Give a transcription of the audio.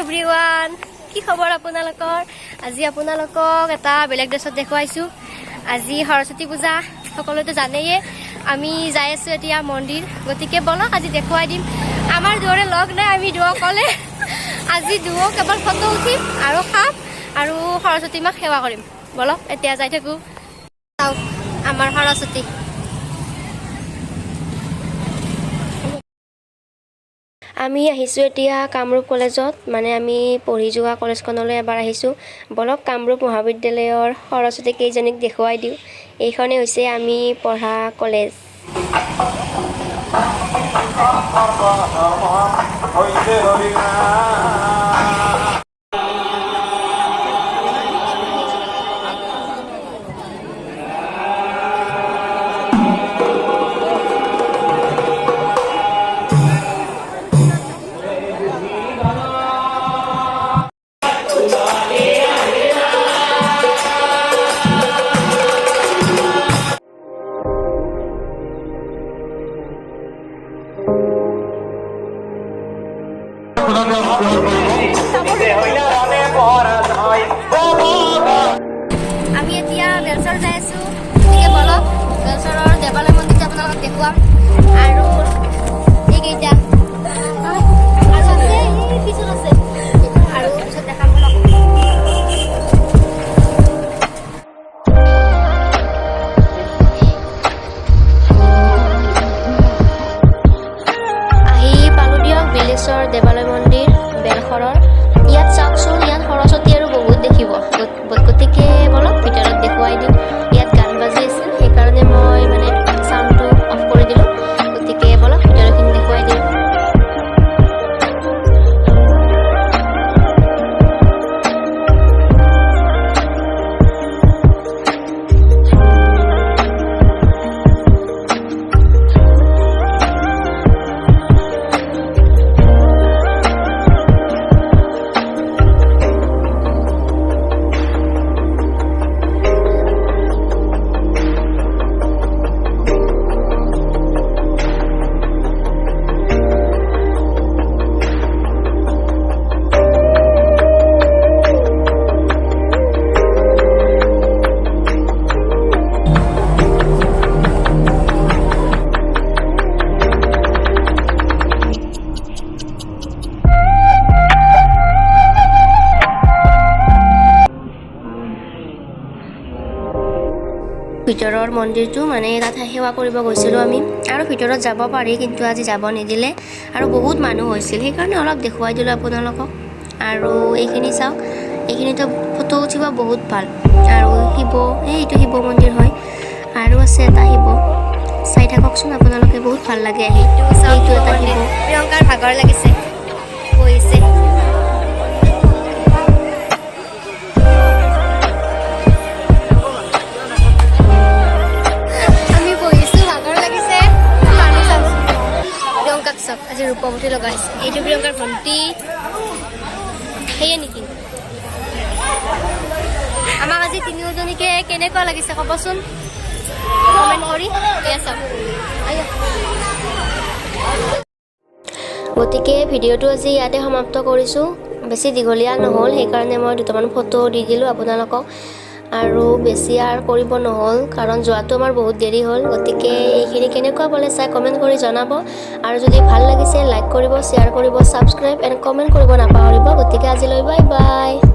everyone কি খবৰ আপোনালোকৰ আজি আপোনালোকক এটা বেলেগ ড্ৰেছত দেখুৱাইছো আজি সৰস্বতী পূজা সকলোতো জানেয়ে আমি যাই আছো এতিয়া মন্দিৰ গতিকে বলক আজি দেখুৱাই দিম আমাৰ দুৰে লগ নাই আমি দুও কলে আজি দুও কেৱল ফটো উঠিম আৰু খাম আৰু সৰস্বতী মাক সেৱা কৰিম বলক এতিয়া যাই থাকো চাও আমাৰ সৰস্বতী আমি আহিছো এতিয়া কামৰূপ কলেজত মানে আমি পঢ়ি যোৱা কলেজখনলৈ এবাৰ আহিছো বলক কামৰূপ মহাবিদ্যালয়ৰ সৰস্বতী কেইজনীক দেখুৱাই দিও এইখনে হৈছে আমি পঢ়া কলেজ আমি এতিয়া বেলচৰ যাই আছো গতিকে বলক বেলচৰৰ দেৱালয় মন্দিৰটো আপোনালোকক দেখুৱাম আৰু এইকেইটা আৰু আছে এই পিছত আছে আৰু পিছত দেখাম বলক আহি পালো দিয়ক বিলেশ্বৰ দেৱালয় মন্দিৰ বেলশৰৰ ইয়াত চাওকচোন ইয়াত সৰস্বতী আৰু বহুত দেখিব গতিকে বলক ভিতৰত দেখুৱাই দিম ইয়াত গান বাজি আছিল সেইকাৰণে মই মানে সাউণ্ডটো অফ কৰি দিলোঁ গতিকে বলক ভিতৰখিনি দেখুৱাই দিম ভিতৰৰ মন্দিৰটো মানে তাত সেৱা কৰিব গৈছিলোঁ আমি আৰু ভিতৰত যাব পাৰি কিন্তু আজি যাব নিদিলে আৰু বহুত মানুহ হৈছিল সেইকাৰণে অলপ দেখুৱাই দিলোঁ আপোনালোকক আৰু এইখিনি চাওক এইখিনিতো ফটো উঠিব বহুত ভাল আৰু শিৱ এইটো শিৱ মন্দিৰ হয় আৰু আছে এটা শিৱ চাই থাককচোন আপোনালোকে বহুত ভাল লাগে আহি এইটো এটা শিৱ প্ৰিয়ংকাৰ ভাগৰ লাগিছে বহিছে আজি ৰূপৱতী লগাইছে এইটো প্ৰিয়ংকাৰ ভণ্টি সেয়ে নেকি আমাক আজি তিনিওজনীকে কেনেকুৱা লাগিছে ক'বচোন কমেণ্ট কৰি গতিকে ভিডিঅ'টো আজি ইয়াতে সমাপ্ত কৰিছোঁ বেছি দীঘলীয়া নহ'ল সেইকাৰণে মই দুটামান ফটো দি দিলোঁ আপোনালোকক আৰু বেছি আৰু কৰিব নহ'ল কাৰণ যোৱাটো আমাৰ বহুত দেৰি হ'ল গতিকে এইখিনি কেনেকুৱা পালে চাই কমেণ্ট কৰি জনাব আৰু যদি ভাল লাগিছে লাইক কৰিব শ্বেয়াৰ কৰিব ছাবস্ক্ৰাইব এণ্ড কমেণ্ট কৰিব নাপাহৰিব গতিকে আজিলৈ বাই বাই